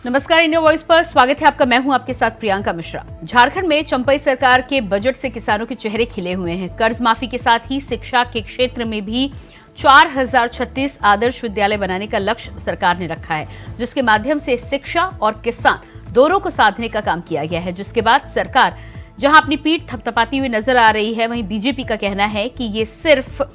नमस्कार, India voice पर स्वागत है आपका। मैं हूं आपके साथ प्रियंका मिश्रा। झारखंड में चंपई सरकार के बजट से किसानों के चेहरे खिले हुए हैं। कर्ज माफी के साथ ही शिक्षा के क्षेत्र में भी 4036 आदर्श विद्यालय बनाने का लक्ष्य सरकार ने रखा है, जिसके माध्यम से शिक्षा और किसान दोनों को साधने का काम किया गया है। जिसके बाद सरकार जहां अपनी पीठ थपथपाती हुई नजर आ रही है, वहीं बीजेपी का कहना है कि ये सिर्फ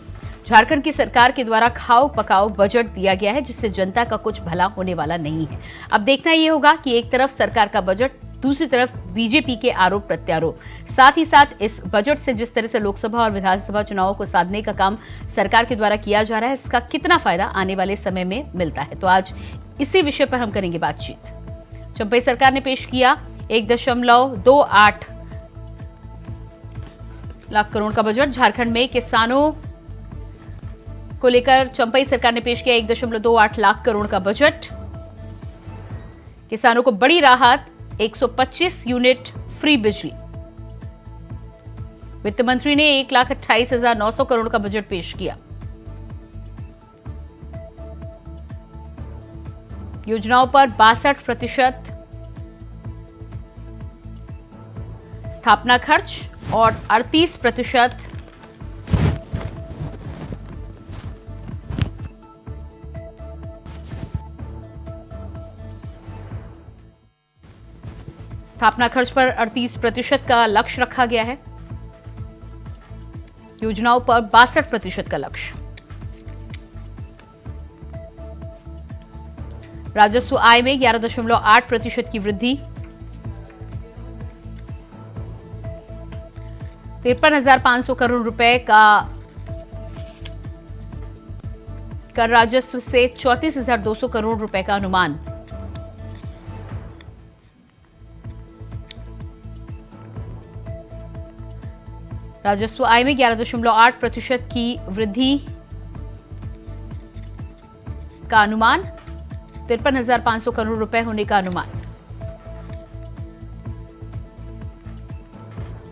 झारखंड की सरकार के द्वारा खाओ पकाओ बजट दिया गया है, जिससे जनता का कुछ भला होने वाला नहीं है। अब देखना यह होगा कि एक तरफ सरकार का बजट, दूसरी तरफ बीजेपी के आरोप प्रत्यारोप, साथ ही साथ इस बजट से जिस तरह से लोकसभा और विधानसभा चुनावों को साधने का काम सरकार के द्वारा किया जा रहा है, इसका कितना फायदा आने वाले समय में मिलता है। तो आज इसी विषय पर हम करेंगे बातचीत। चंपई सरकार ने पेश किया 1.28 लाख करोड़ का बजट। झारखंड में किसानों को लेकर चंपई सरकार ने पेश किया 1.28 लाख करोड़ का बजट। किसानों को बड़ी राहत, 125 यूनिट फ्री बिजली। वित्त मंत्री ने 1,28,900 करोड़ का बजट पेश किया। योजनाओं पर 62% स्थापना खर्च और 38% स्थापना खर्च पर 38% का लक्ष्य रखा गया है। योजनाओं पर 62% का लक्ष्य। राजस्व आय में 11.8% की वृद्धि। 53,500 करोड़ रुपए का कर राजस्व से 34,200 करोड़ रुपए का अनुमान। राजस्व आय में 11.8% की वृद्धि का अनुमान, 53,500 करोड़ रुपए होने का अनुमान।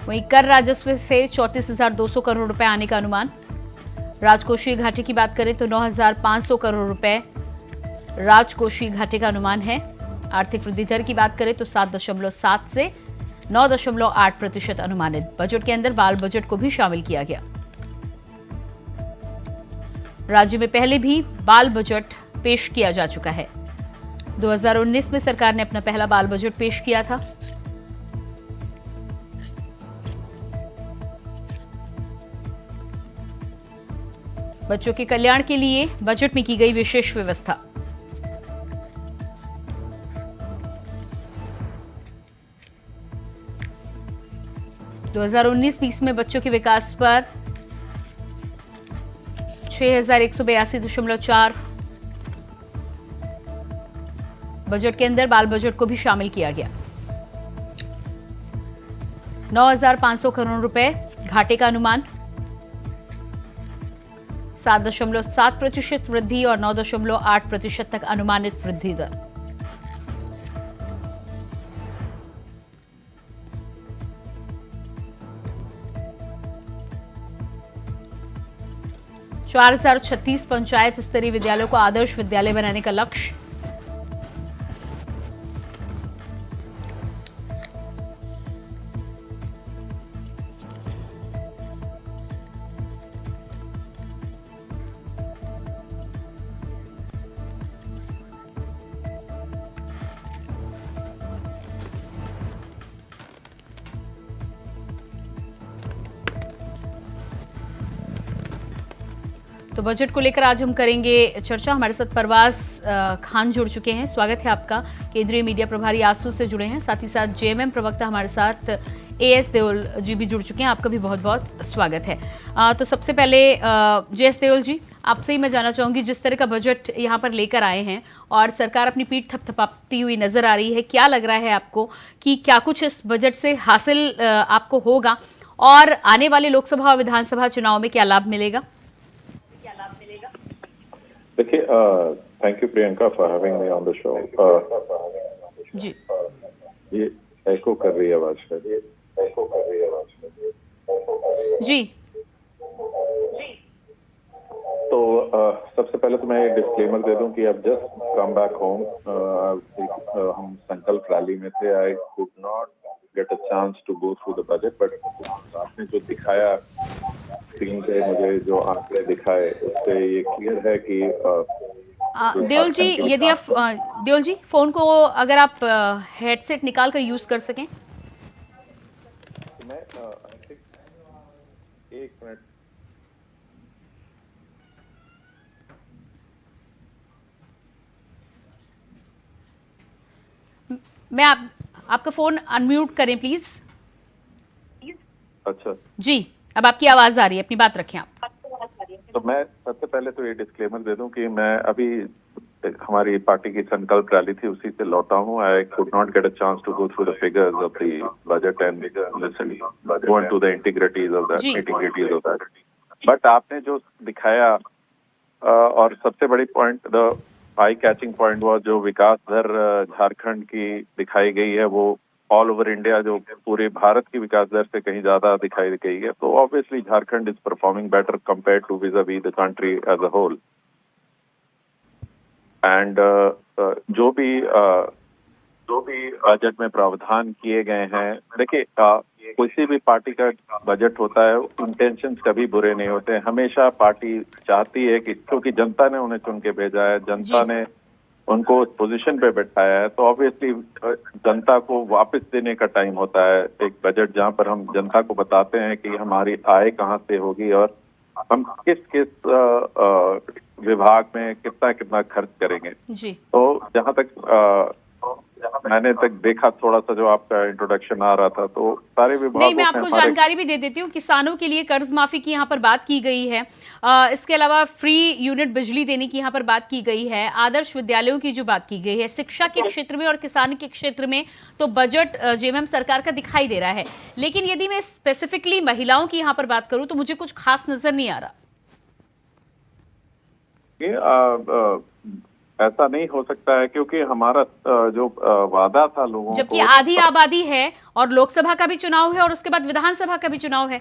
वहीं कर राजस्व से 34,200 करोड़ रुपए आने का अनुमान। राजकोषीय घाटे की बात करें तो 9,500 करोड़ रुपए राजकोषीय घाटे का अनुमान है। आर्थिक वृद्धि दर की बात करें तो 7.7 से 9.8% अनुमानित। बजट के अंदर बाल बजट को भी शामिल किया गया। राज्य में पहले भी बाल बजट पेश किया जा चुका है। 2019 में सरकार ने अपना पहला बाल बजट पेश किया था। बच्चों के कल्याण के लिए बजट में की गई विशेष व्यवस्था। दो 2019-20 में बच्चों के विकास पर 6,182.4 बजट के अंदर बाल बजट को भी शामिल किया गया। 9,500 करोड़ रुपए घाटे का अनुमान। 7.7% वृद्धि और 9.8% तक अनुमानित वृद्धि दर। तो 4,036 पंचायत स्तरीय विद्यालयों को आदर्श विद्यालय बनाने का लक्ष्य। तो बजट को लेकर आज हम करेंगे चर्चा। हमारे साथ परवाज खान जुड़ चुके हैं, स्वागत है आपका। केंद्रीय मीडिया प्रभारी आसू से जुड़े हैं, साथ ही साथ जेएमएम प्रवक्ता हमारे साथ एएस देओल जी भी जुड़ चुके हैं, आपका भी बहुत बहुत स्वागत है। तो सबसे पहले जेएस देओल जी, आपसे ही मैं जानना चाहूंगी, जिस तरह का बजट यहाँ पर लेकर आए हैं और सरकार अपनी पीठ थपथपाती हुई नजर आ रही है, क्या लग रहा है आपको कि क्या कुछ इस बजट से हासिल आपको होगा और आने वाले लोकसभा और विधानसभा चुनाव में क्या लाभ मिलेगा? देखिए, thank you Priyanka for having me on the show. जी, ये एको कर रही है आवाज जी तो सबसे पहले तो मैं एक डिस्क्लेमर दे दूं कि अब जस्ट कम बैक होम, हम संकल्प रैली में थे। I could not get a chance to go through the budget, but आपने जो दिखाया स्क्रीन पे, मुझे जो आंकड़े दिखाए, उससे ये क्लियर है कि देओल जी, यदि आप देओल जी फोन को अगर आप हेडसेट निकाल कर यूज कर सकें। मैं आई थिंक एक मिनट। मैं आपका फोन अनम्यूट करें प्लीज। अच्छा जी, अब आपकी आवाज आ रही है, अपनी बात रखें आप। तो मैं सबसे पहले तो ये डिस्क्लेमर दे दूं कि मैं अभी हमारी पार्टी की संकल्प रैली थी, उसी से लौटा हूं। I could not get a chance to go through the figures of the budget and listen go into the integrities of that. But आपने जो दिखाया, और सबसे बड़ी point, the eye catching point was जो विकास दर झारखंड की दिखाई गई है, वो ऑल ओवर इंडिया, जो पूरे भारत की विकास दर से कहीं ज्यादा दिखाई गई है। तो obviously Jharkhand is performing better compare to vis-a-vis the country as a whole. And जो भी बजट में प्रावधान किए गए हैं, देखिए किसी भी पार्टी का बजट होता है, इंटेंशंस कभी बुरे नहीं होते। हमेशा पार्टी चाहती है कि, क्योंकि जनता ने उन्हें चुन के भेजा है, जनता ने उनको उस पोजीशन पे बैठाया है, तो ऑब्वियसली जनता को वापस देने का टाइम होता है एक बजट, जहां पर हम जनता को बताते हैं कि हमारी आय कहां से होगी और हम किस किस विभाग में कितना कितना खर्च करेंगे जी। तो जहां तक मैंने तक देखा, थोड़ा सा जो आपका इंट्रोडक्शन आ रहा था, तो सारे विभागों नहीं, मैं आपको जानकारी भी दे देती हूँ। किसानों के लिए कर्ज माफी की यहाँ पर बात की गई है। इसके अलावा फ्री यूनिट बिजली देने की यहाँ पर बात की गई है। आदर्श विद्यालयों की जो बात की गई है, शिक्षा के क्षेत्र में और किसान के क्षेत्र में तो बजट जेएमएम सरकार का दिखाई दे रहा है। लेकिन यदि मैं स्पेसिफिकली महिलाओं की यहाँ पर बात करूँ तो मुझे कुछ खास नजर नहीं आ रहा। ऐसा नहीं हो सकता है, क्योंकि हमारा जो वादा था लोगों जबकि आधी आबादी है और लोकसभा का भी चुनाव है और उसके बाद विधानसभा का भी चुनाव है।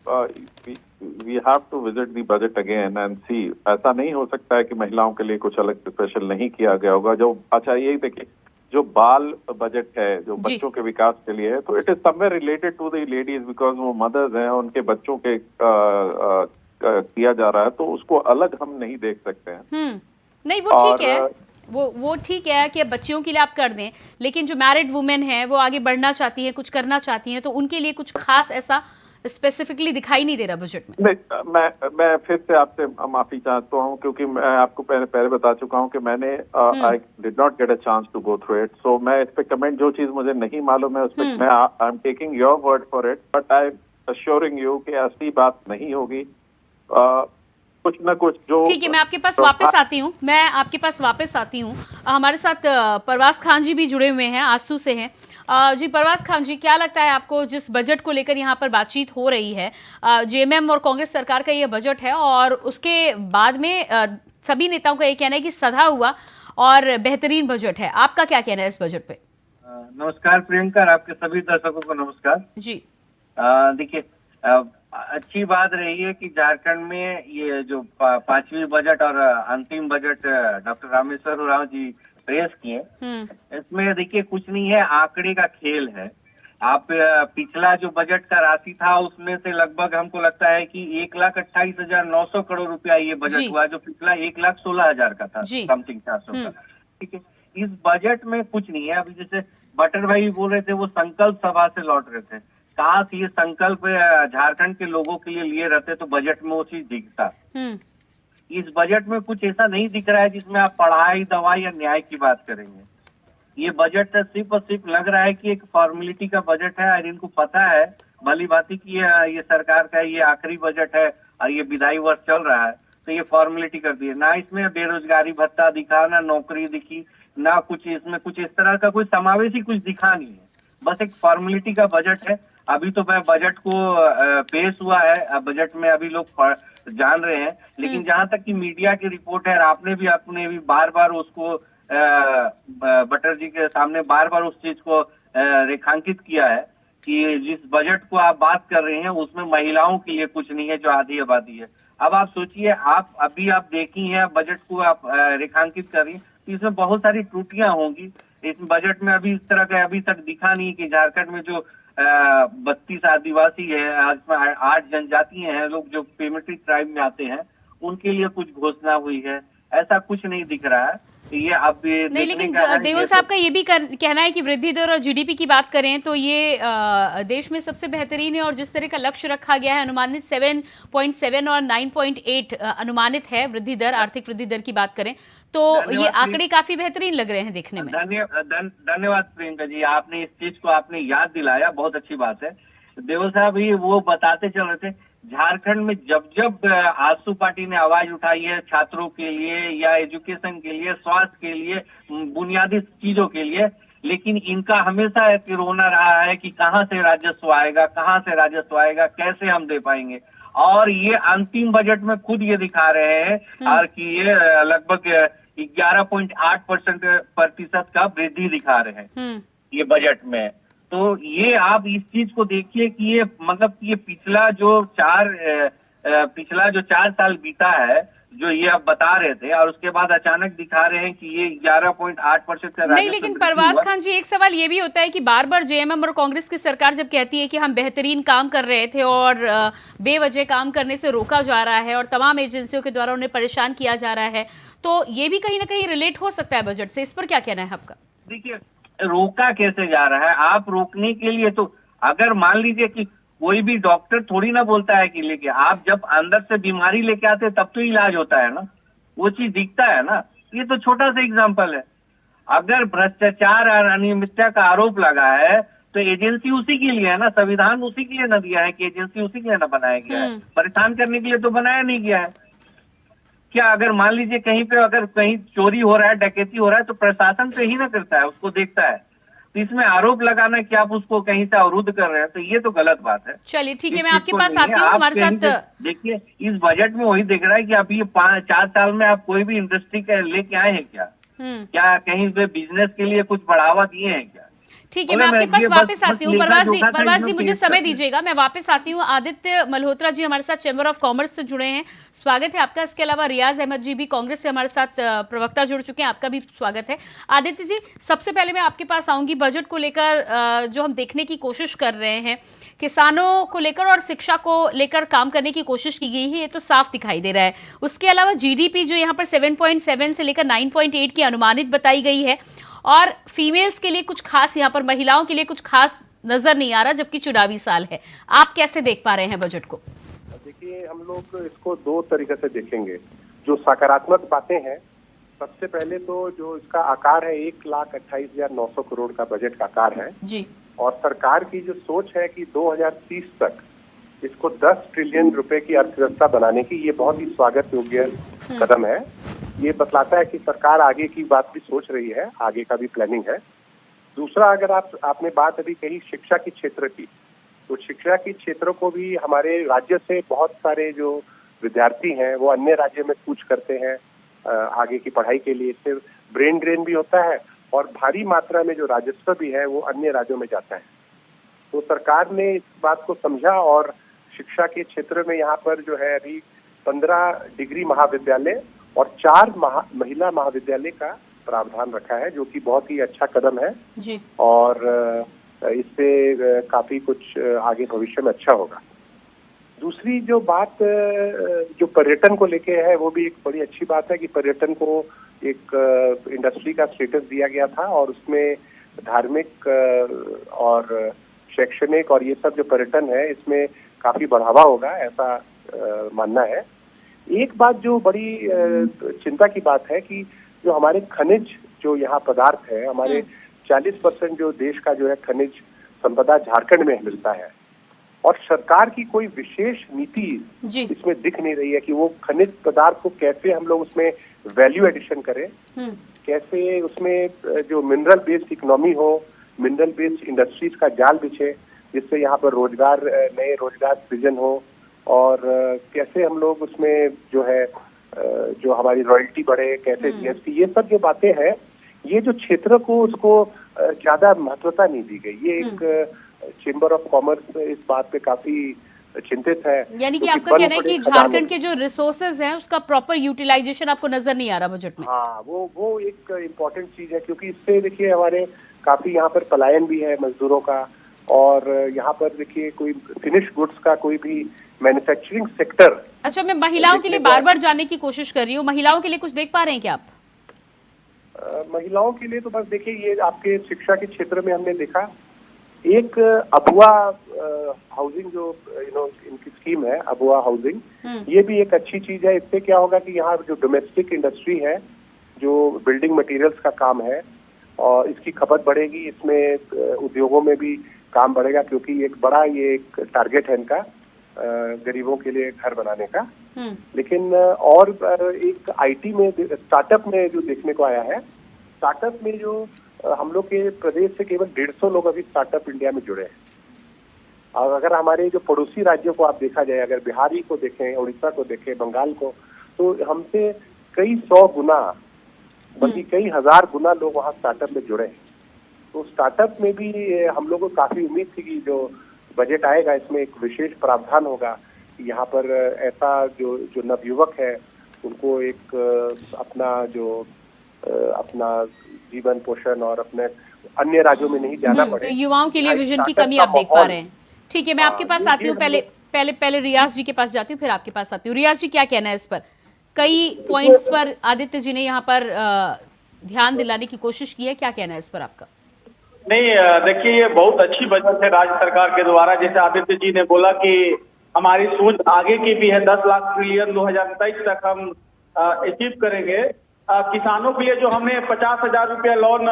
We have to visit the budget again and see. ऐसा नहीं हो सकता है कि महिलाओं के लिए कुछ अलग स्पेशल नहीं किया गया होगा। जो अच्छा, ये देखिए, जो बाल बजट है, जो बच्चों के विकास के लिए है, तो it is somewhere related to the ladies, because वो मदर्स हैं, उनके बच्चों के किया जा रहा है, तो उसको अलग हम नहीं देख सकते हैं। नहीं, वो ठीक है, वो ठीक है कि बच्चियों के लिए आप कर दें, लेकिन जो मैरिड वुमेन है वो आगे बढ़ना चाहती है, कुछ करना चाहती हैं, तो उनके लिए कुछ खास ऐसा स्पेसिफिकली दिखाई नहीं दे रहा बजट में। मैं फिर से आपसे माफी चाहता हूं, क्योंकि मैं आपको पहले बता चुका हूं कि मैंने I did not get a chance to go through it, so मैं इस पे कमेंट, जो चीज मुझे नहीं मालूम है उस पर मैं I am taking your word for it, but I am assuring you कि ऐसी बात नहीं होगी। कुछ ना कुछ जो ठीक है, मैं आपके पास वापस आती हूँ। हमारे साथ परवाज खान जी भी जुड़े हुए हैं, आंसू से हैं। जी परवाज खान जी, क्या लगता है आपको, जिस बजट को लेकर यहाँ पर बातचीत हो रही है, जेएमएम और कांग्रेस सरकार का ये बजट है और उसके बाद में सभी नेताओं का ये कहना है कि सधा हुआ और बेहतरीन बजट है, आपका क्या कहना है इस बजट पे? नमस्कार प्रियंका, आपके सभी दर्शकों को नमस्कार जी। देखिए, अच्छी बात रही है कि झारखंड में ये जो पांचवी बजट और अंतिम बजट डॉक्टर रामेश्वर उरांव जी पेश किए, इसमें देखिए कुछ नहीं है, आंकड़े का खेल है। आप पिछला जो बजट का राशि था उसमें से लगभग हमको लगता है कि 1,28,900 करोड़ रुपया ये बजट हुआ, जो पिछला 1,16,000 का था, समथिंग 400 का। ठीक है, इस बजट में कुछ नहीं है। अभी जैसे बटर भाई बोल रहे थे, वो संकल्प सभा से लौट रहे थे, काश ये संकल्प झारखंड के लोगों के लिए रहते तो बजट में वो चीज दिखता। इस बजट में कुछ ऐसा नहीं दिख रहा है जिसमें आप पढ़ाई, दवाई या न्याय की बात करेंगे। ये बजट सिर्फ और सिर्फ लग रहा है कि एक फॉर्मेलिटी का बजट है, और इनको पता है भली भांति की ये सरकार का ये आखिरी बजट है और ये विधायी वर्ष चल रहा है, तो ये फॉर्मेलिटी कर दी है। ना इसमें बेरोजगारी भत्ता दिखा, ना नौकरी दिखी, ना कुछ इसमें कुछ इस तरह का कोई समावेशी कुछ दिखा नहीं है, बस एक फॉर्मेलिटी का बजट है। अभी तो मैं बजट को पेश हुआ है, बजट में अभी लोग जान रहे हैं, लेकिन जहां तक कि मीडिया की रिपोर्ट है, आपने भी बार बार उसको बटर जी के सामने बार बार उस चीज को रेखांकित किया है कि जिस बजट को आप बात कर रहे हैं उसमें महिलाओं के लिए कुछ नहीं है, जो आधी आबादी है। अब आप सोचिए, आप देखी हैं बजट को, आप रेखांकित कर रही हैं, तो इसमें बहुत सारी त्रुटियां होंगी। इस बजट में अभी इस तरह का अभी तक दिखा नहीं कि झारखंड में जो 32 आदिवासी है, 8 जनजातियां हैं, लोग जो पेमेंट्री ट्राइब में आते हैं, उनके लिए कुछ घोषणा हुई है, ऐसा कुछ नहीं दिख रहा है। ये अब नहीं, लेकिन देओल साहब का ये भी कहना है कि वृद्धि दर और जीडीपी की बात करें तो ये देश में सबसे बेहतरीन है, और जिस तरह का लक्ष्य रखा गया है अनुमानित 7.7 और 9.8 अनुमानित है वृद्धि दर, आर्थिक वृद्धि दर की बात करें तो ये आंकड़े काफी बेहतरीन लग रहे हैं देखने में। धन्यवाद प्रियंका जी, आपने इस चीज को आपने याद दिलाया, बहुत अच्छी बात है। देओल साहब ही वो बताते चल रहे थे, झारखंड में जब आजसू पार्टी ने आवाज उठाई है छात्रों के लिए या एजुकेशन के लिए, स्वास्थ्य के लिए, बुनियादी चीजों के लिए, लेकिन इनका हमेशा रोना रहा है कि कहां से राजस्व आएगा, कहां से राजस्व आएगा, कैसे हम दे पाएंगे। और ये अंतिम बजट में खुद ये दिखा रहे हैं और कि ये लगभग 11.8% का वृद्धि दिखा रहे हैं ये बजट में। तो ये आप इस चीज को देखिए कि ये मतलब कि ये पिछला जो 4 साल बीता है, जो ये आप बता रहे थे, और उसके बाद अचानक दिखा रहे हैं कि ये 11.8% का नहीं। लेकिन परवाज खान जी, एक सवाल ये भी होता है कि बार बार जेएमएम और कांग्रेस की सरकार जब कहती है कि हम बेहतरीन काम कर रहे थे और बेवजह काम करने से रोका जा रहा है और तमाम एजेंसियों के द्वारा उन्हें परेशान किया जा रहा है, तो ये भी कहीं ना कहीं रिलेट हो सकता है बजट से। इस पर क्या कहना है आपका? देखिए, रोका कैसे जा रहा है, आप रोकने के लिए तो अगर मान लीजिए कि कोई भी डॉक्टर थोड़ी ना बोलता है कि लेके, आप जब अंदर से बीमारी लेके आते हैं तब तो इलाज होता है ना, वो चीज दिखता है ना। ये तो छोटा सा एग्जांपल है। अगर भ्रष्टाचार और अनियमितता का आरोप लगा है तो एजेंसी उसी के लिए है ना, संविधान उसी के लिए न दिया है कि एजेंसी उसी के लिए न बनाया गया है, परेशान करने के लिए तो बनाया नहीं गया है। क्या अगर मान लीजिए कहीं पे अगर कहीं चोरी हो रहा है, डकैती हो रहा है, तो प्रशासन तो ही ना करता है, उसको देखता है। तो इसमें आरोप लगाना कि आप उसको कहीं से अवरुद्ध कर रहे हैं, तो ये तो गलत बात है। चलिए ठीक है, मैं आपके पास आती हूँ। हमारे साथ देखिए, इस बजट में वही दिख रहा है कि अभी ये 4 साल में आप कोई भी इंडस्ट्री लेके आए हैं क्या? क्या कहीं पे बिजनेस के लिए कुछ बढ़ावा दिए हैं क्या? ठीक है, मैं आपके पास वापस आती हूँ। परवाज जी मुझे समय दीजिएगा, मैं वापस आती हूँ। आदित्य मल्होत्रा जी हमारे साथ चैम्बर ऑफ कॉमर्स से जुड़े हैं, स्वागत है आपका। इसके अलावा रियाज अहमद जी भी कांग्रेस से हमारे साथ प्रवक्ता जुड़ चुके हैं, आपका भी स्वागत है। आदित्य जी, सबसे पहले मैं आपके पास आऊंगी। बजट को लेकर जो हम देखने की कोशिश कर रहे हैं, किसानों को लेकर और शिक्षा को लेकर काम करने की कोशिश की गई है, ये तो साफ दिखाई दे रहा है। उसके अलावा जीडीपी जो यहाँ पर 7.7 से लेकर 9.8 की अनुमानित बताई गई है, और फीमेल्स के लिए कुछ खास, यहाँ पर महिलाओं के लिए कुछ खास नजर नहीं आ रहा, जबकि चुनावी साल है। आप कैसे देख पा रहे हैं बजट को? देखिए, हम लोग इसको 2 तरीके से देखेंगे। जो सकारात्मक बातें हैं, सबसे पहले तो जो इसका आकार है 1,28,900 करोड़ का बजट का आकार है जी। और सरकार की जो सोच है कि 2030 तक इसको 10 ट्रिलियन रुपए की अर्थव्यवस्था बनाने की, ये बहुत ही स्वागत योग्य कदम है। ये बतलाता है कि सरकार आगे की बात भी सोच रही है, आगे का भी प्लानिंग है। दूसरा, अगर आपने बात अभी कही शिक्षा के क्षेत्र की, तो शिक्षा के क्षेत्र को भी हमारे राज्य से बहुत सारे जो विद्यार्थी हैं वो अन्य राज्य में कूच करते हैं आगे की पढ़ाई के लिए। इससे ब्रेन ड्रेन भी होता है और भारी मात्रा में जो राजस्व भी है वो अन्य राज्यों में जाता है। तो सरकार ने इस बात को समझा और शिक्षा के क्षेत्र में यहाँ पर जो है अभी 15 डिग्री महाविद्यालय और 4 महिला महाविद्यालय का प्रावधान रखा है, जो कि बहुत ही अच्छा कदम है जी। और इससे काफी कुछ आगे भविष्य में अच्छा होगा। दूसरी जो बात जो पर्यटन को लेके है, वो भी एक बड़ी अच्छी बात है कि पर्यटन को एक इंडस्ट्री का स्टेटस दिया गया था और उसमें धार्मिक और शैक्षणिक और ये सब जो पर्यटन है इसमें काफी बढ़ावा होगा, ऐसा मानना है। एक बात जो बड़ी चिंता की बात है कि जो हमारे खनिज जो यहाँ पदार्थ है, हमारे 40% जो देश का जो है खनिज संपदा झारखंड में मिलता है और सरकार की कोई विशेष नीति इसमें दिख नहीं रही है कि वो खनिज पदार्थ को कैसे हम लोग उसमें वैल्यू एडिशन करें, कैसे उसमें जो मिनरल बेस्ड इकोनॉमी हो, मिनरल बेस्ड इंडस्ट्रीज का जाल बिछे जिससे यहाँ पर रोजगार, नए रोजगार सृजन हो और कैसे हम लोग उसमें जो है जो हमारी रॉयल्टी बढ़े, कैसे जीएसटी, ये सब जो बातें हैं, ये जो क्षेत्र को उसको ज्यादा महत्वता नहीं दी गई। ये एक चेंबर ऑफ कॉमर्स इस बात पे काफी चिंतित है। यानी कि आपका कहना है कि झारखंड के जो रिसोर्सेज हैं उसका प्रॉपर यूटिलाइजेशन आपको नजर नहीं आ रहा बजट में। हाँ, वो एक इम्पोर्टेंट चीज है, क्योंकि इससे देखिए हमारे काफी यहाँ पर पलायन भी है मजदूरों का, और यहाँ पर देखिए कोई फिनिश गुड्स का कोई भी मैन्युफैक्चरिंग सेक्टर। अच्छा, मैं महिलाओं के लिए बार बार जानने की कोशिश कर रही हूँ, महिलाओं के लिए कुछ देख पा रहे हैं क्या आप? महिलाओं के लिए तो बस देखिए ये आपके शिक्षा के क्षेत्र में हमने देखा एक अबुआ हाउसिंग जो इनकी स्कीम है, अबुआ हाउसिंग, ये भी एक अच्छी चीज है। इससे क्या होगा कि यहाँ जो डोमेस्टिक इंडस्ट्री है, जो बिल्डिंग मटेरियल्स का काम है, और इसकी खपत बढ़ेगी, इसमें उद्योगों में भी काम बढ़ेगा, क्योंकि एक बड़ा ये एक टारगेट है इनका गरीबों के लिए घर बनाने का। लेकिन और एक आईटी में स्टार्टअप में जो देखने को आया है, स्टार्टअप में जो हम लोग के प्रदेश से केवल 150 लोग अभी स्टार्टअप इंडिया में जुड़े हैं। और अगर हमारे जो पड़ोसी राज्यों को आप देखा जाए, अगर बिहारी को देखें, उड़ीसा को देखें, बंगाल को, तो हमसे कई 100 गुना बल्कि कई हजार गुना लोग वहाँ स्टार्टअप में जुड़े हैं। तो स्टार्टअप में भी हम लोगों को काफी उम्मीद थी कि जो बजट आएगा इसमें एक विशेष प्रावधान होगा, यहाँ पर ऐसा जो नवयुवक है उनको एक अपना जीवन पोषण और अपने अन्य राज्यों में नहीं जाना पड़े। तो युवाओं के लिए विजन की कमी आप देख पा रहे हैं। ठीक है, मैं आपके पास आती हूँ, पहले रियाज जी के पास जाती हूँ, फिर आपके पास आती हूँ। रियाज जी, क्या कहना है इस पर? कई पॉइंट्स पर आदित्य जी ने यहाँ पर ध्यान दिलाने की कोशिश की है, क्या कहना है इस पर आपका? नहीं, देखिए ये बहुत अच्छी बजट है राज्य सरकार के द्वारा। जैसे आदित्य जी ने बोला कि हमारी सोच आगे की भी है, 10 लाख ट्रिलियन 2023 तक हम अचीव करेंगे। किसानों के लिए जो हमने 50,000 रुपया लोन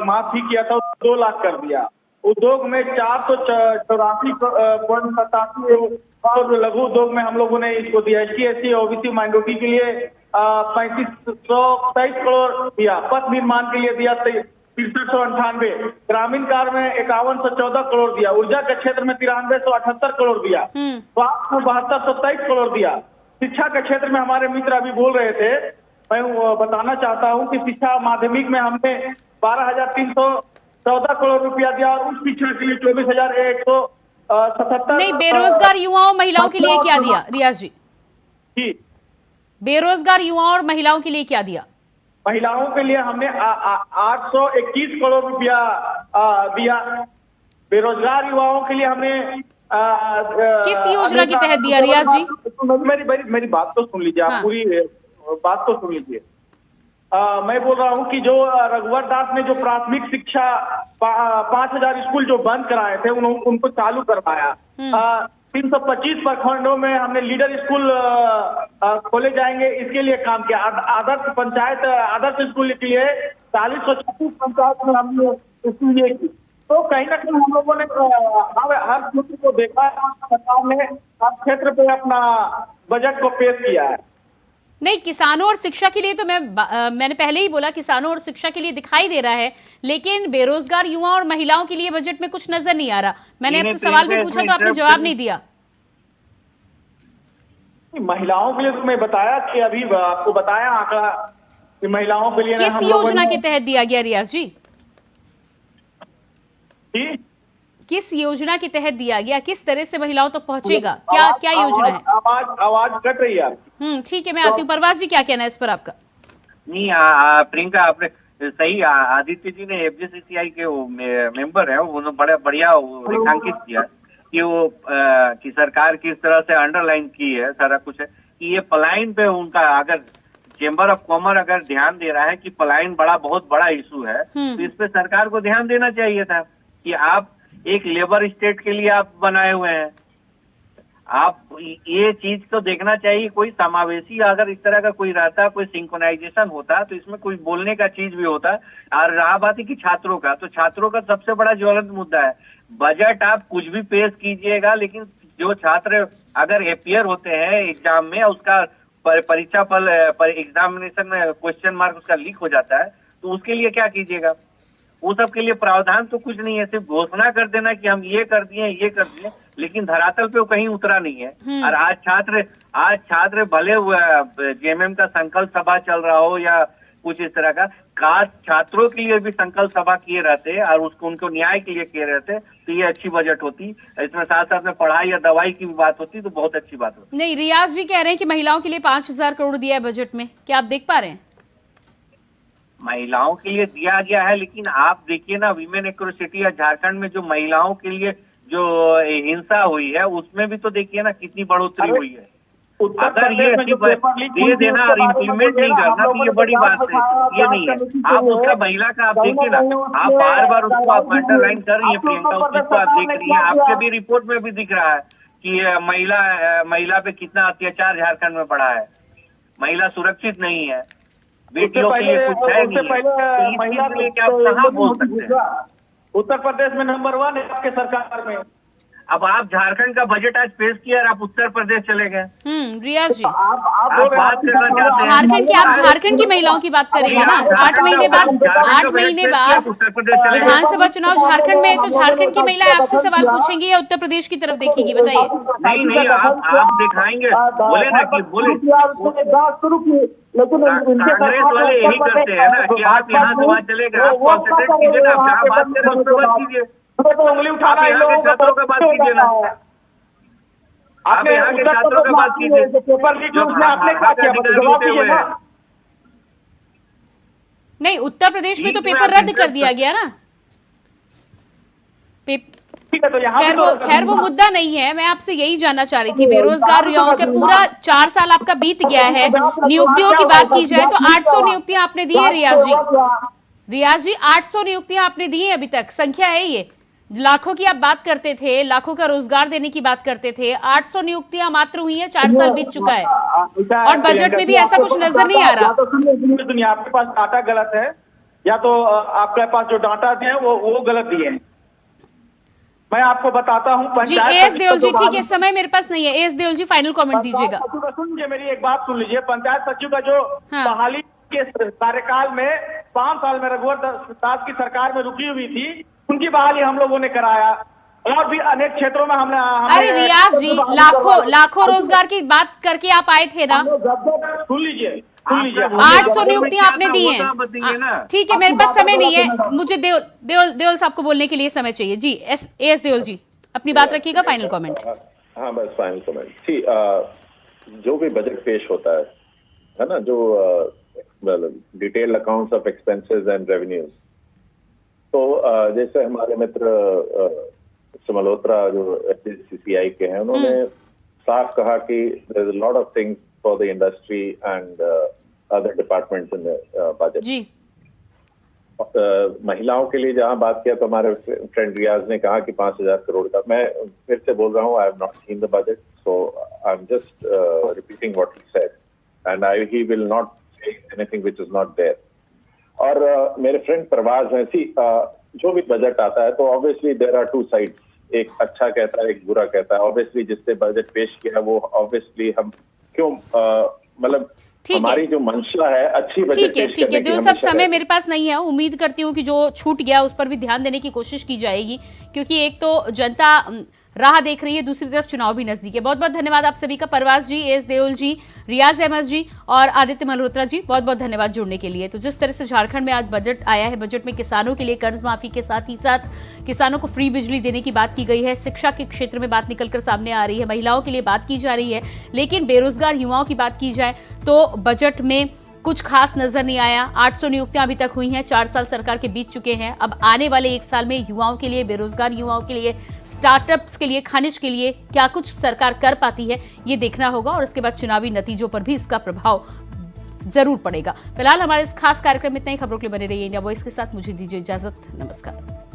माफी किया था, 2 लाख कर दिया। उद्योग में 484.87 और लघु उद्योग में हम लोगों ने इसको दिया। SC/ST ओबीसी माइनॉरिटी के लिए 3523 करोड़ दिया। पथ निर्माण के लिए दिया 6398, ग्रामीण कार्य में 5114 करोड़ दिया। ऊर्जा के क्षेत्र में 9378 करोड़ दिया। स्वास्थ्य में 7223 करोड़ दिया। शिक्षा के क्षेत्र में हमारे मित्र अभी बोल रहे थे, मैं बताना चाहता हूं कि शिक्षा माध्यमिक में हमने 12,314 करोड़ रुपया दिया, और उच्च शिक्षा के लिए 24,177। नहीं, बेरोजगार युवाओं महिलाओं के लिए क्या दिया रियाज जी? बेरोजगार युवाओं और महिलाओं के लिए क्या दिया? महिलाओं के लिए हमने 821 करोड़ रुपया दिया। बेरोजगार युवाओं के लिए हमने किस योजना के तहत दिया रियाज जी? मेरी बात तो सुन लीजिए, आप पूरी बात तो सुन लीजिए। मैं बोल रहा हूं कि जो रघुवर दास ने जो प्राथमिक शिक्षा 5,000 स्कूल जो बंद कराए थे उनको चालू करवाया। 325 प्रखंडों में हमने लीडर स्कूल खोले जाएंगे, इसके लिए काम किया। आदर्श पंचायत आदर्श स्कूल के लिए 4036 पंचायत में हमने इसके लिए की। तो कहीं ना कहीं हम लोगों ने हर क्षेत्र को देखा है, सरकार ने हर क्षेत्र पे अपना बजट को पेश किया है। नहीं, किसानों और शिक्षा के लिए तो मैंने पहले ही बोला, किसानों और शिक्षा के लिए दिखाई दे रहा है, लेकिन बेरोजगार युवा और महिलाओं के लिए बजट में कुछ नजर नहीं आ रहा। मैंने आपसे सवाल भी पूछा तो आपने जवाब नहीं दिया। महिलाओं के लिए तो मैं बताया कि अभी आपको बताया आंकड़ा कि महिलाओं के लिए किस योजना के तहत दिया गया रियाज जी? किस योजना के तहत दिया गया? किस तरह से महिलाओं तक पहुंचेगा? क्या योजना है? आवाज कट रही है। ठीक है, मैं आती हूँ। परवाज जी, क्या कहना है इस पर आपका? नहीं, प्रियंका आपने सही, आदित्य जी ने FGCCI के वो मेंबर है, उन्होंने बड़ा बढ़िया रेखांकित किया कि वो कि सरकार किस तरह से अंडरलाइन की है सारा कुछ है कि ये पलायन पे उनका, अगर चेंबर ऑफ कॉमर्स अगर ध्यान दे रहा है कि पलायन बहुत बड़ा इशू है, तो इस पे सरकार को ध्यान देना चाहिए था कि आप एक लेबर स्टेट के लिए आप बनाए हुए हैं, आप ये चीज तो देखना चाहिए। कोई समावेशी अगर इस तरह का कोई रहता, कोई सिंक्रोनाइजेशन होता, तो इसमें कोई बोलने का चीज भी होता। और रहा बात है कि छात्रों का, तो छात्रों का सबसे बड़ा ज्वलंत मुद्दा है। बजट आप कुछ भी पेश कीजिएगा, लेकिन जो छात्र अगर अपीयर होते हैं एग्जाम में, उसका परीक्षा फल एग्जामिनेशन में क्वेश्चन मार्क उसका लीक हो जाता है, तो उसके लिए क्या कीजिएगा? वो सब के लिए प्रावधान तो कुछ नहीं है, सिर्फ घोषणा कर देना कि हम ये कर दिए, लेकिन धरातल पे वो कहीं उतरा नहीं है। और आज छात्र भले JMM का संकल्प सभा चल रहा हो या कुछ इस तरह का काश छात्रों के लिए भी संकल्प सभा किए रहते और उसको उनको न्याय के लिए किए रहते तो ये अच्छी बजट होती। इसमें साथ साथ में पढ़ाई या दवाई की भी बात होती तो बहुत अच्छी बात होती। नहीं, रियाज जी कह रहे हैं कि महिलाओं के लिए 5,000 करोड़ दिया है बजट में, क्या आप देख पा रहे हैं? महिलाओं के लिए दिया गया है, लेकिन आप देखिए ना विमेन एट्रोसिटी या झारखंड में जो महिलाओं के लिए जो हिंसा हुई है उसमें भी तो देखिए ना कितनी बढ़ोतरी हुई है। अगर ये दे देना और इम्प्लीमेंट नहीं करना तो ये बड़ी बात है, ये नहीं है। आप उसका महिला का आप देखिए ना, आप बार बार उसको आप अंडरलाइन कर रही है प्रियंका, उस चीज को आप देख रही है। आपके भी रिपोर्ट में भी दिख रहा है कि महिला पे कितना अत्याचार झारखंड में बढ़ा है। महिला सुरक्षित नहीं है, बेटियों के लिए कुछ है नहीं है, तो क्या आप कहाँ बोल सकते हैं? उत्तर प्रदेश में नंबर 1 है आपके सरकार में। अब आप झारखंड का बजट आज पेश किया और आप उत्तर प्रदेश चले गए। रियाज जी आप बात करना चाहते हैं झारखंड की, आप झारखंड की महिलाओं की बात करेंगे ना? 8 महीने बाद विधानसभा चुनाव झारखंड में है, तो झारखंड की महिलाएं आपसे सवाल पूछेंगी या उत्तर प्रदेश की तरफ देखेंगी, बताइए। नहीं आप दिखाएंगे, बोले ना कि बोले कांग्रेस वाले यही करते हैं ना कि आप यहाँ से वहाँ चले गए, आप कॉन्सेंट्रेट कीजिए ना, आप जहाँ बात करें उस पर बात कीजिए। उंगली उठाना यहाँ के छात्रों का बात कीजिए ना, आप यहाँ के छात्रों का बात कीजिए पेपर लीक उसमें आपने क्या किया, जवाब दीजिए ना। नहीं, उत्तर प्रदेश में तो पेपर रद्द कर दिया गया ना। खैर वो मुद्दा नहीं है। मैं आपसे यही जानना चाह रही थी, बेरोजगार युवाओं के पूरा 4 साल आपका बीत गया है, नियुक्तियों की बात की जाए तो 800 नियुक्तियां आपने दी है रियाज जी 800 नियुक्तियां आपने दी है, अभी तक संख्या है ये। लाखों की आप बात करते थे, लाखों का रोजगार देने की बात करते थे, 800 नियुक्तियां मात्र हुई हैं, 4 साल बीत चुका है और बजट में भी ऐसा कुछ नजर नहीं आ रहा। दुनिया आपके पास डाटा गलत है या तो आपके पास जो डाटा दिए वो गलत दिए हैं। मैं आपको बताता हूँ जी। एएस देओल जी, ठीक है, समय मेरे पास नहीं है। एएस देओल जी फाइनल कमेंट दीजिएगा। सुनिए, मेरी एक बात सुन लीजिए। पंचायत सचिव का जो बहाली के कार्यकाल में 5 साल में रघुवर दास की सरकार में रुकी हुई थी, उनकी बहाली हम लोगों ने कराया और भी अनेक क्षेत्रों में हमने अरे रियाज जी, लाखों रोजगार की बात करके आप आए थे ना। सुन लीजिए 800 नियुक्तियां आपने दी हैं। ठीक है, मेरे पास समय नहीं है, मुझे देओल साहब को बोलने के लिए समय चाहिए जी। एएस देओल जी अपनी बात रखिएगा, फाइनल कमेंट। हाँ, बस फाइनल कमेंट। जो भी बजट पेश होता है ना, जो detailed accounts of expenses and revenues, तो जैसे हमारे मित्र मल्होत्रा जो FCCI के हैं, उन्होंने साफ कहा कि there is a lot of things for the industry and other departments in the budget जी। महिलाओं के लिए जहां बात किया तो हमारे फ्रेंड रियाज ने कहा कि 5,000 करोड़ का। मैं फिर से बोल रहा हूं, I have not seen the budget, so I am just repeating what he said and he will not say anything which is not there. और मेरे फ्रेंड प्रवाज हैं, जो भी बजट आता है तो ऑब्वियसली देयर आर 2 साइड्स, एक अच्छा कहता है, एक बुरा कहता है। ऑब्वियसली जिससे बजट पेश किया वो ऑब्वियसली हम क्यों मतलब हमारी जो मंशा है अच्छी बजट ठीक है देओल साहब, समय मेरे पास नहीं है। उम्मीद करती हूँ कि जो छूट गया उस पर भी ध्यान देने की कोशिश की जाएगी, क्योंकि एक तो जनता राह देख रही है, दूसरी तरफ चुनाव भी नजदीक है। बहुत बहुत धन्यवाद आप सभी का। परवाज जी, एएस देओल जी, रियाज अहमद जी और आदित्य मल्होत्रा जी, बहुत बहुत धन्यवाद जुड़ने के लिए। तो जिस तरह से झारखंड में आज बजट आया है, बजट में किसानों के लिए कर्ज माफी के साथ ही साथ किसानों को फ्री बिजली देने की बात की गई है, शिक्षा के क्षेत्र में बात निकलकर सामने आ रही है, महिलाओं के लिए बात की जा रही है, लेकिन बेरोजगार युवाओं की बात की जाए तो बजट में कुछ खास नजर नहीं आया। 800 नियुक्तियां अभी तक हुई हैं, 4 साल सरकार के बीत चुके हैं। अब आने वाले 1 साल में युवाओं के लिए, बेरोजगार युवाओं के लिए, स्टार्टअप्स के लिए, खनिज के लिए क्या कुछ सरकार कर पाती है, ये देखना होगा और उसके बाद चुनावी नतीजों पर भी इसका प्रभाव जरूर पड़ेगा। फिलहाल हमारे इस खास कार्यक्रम में इतना ही। खबरों के लिए बने रहिए इंडिया वॉइस के साथ। मुझे दीजिए इजाजत, नमस्कार।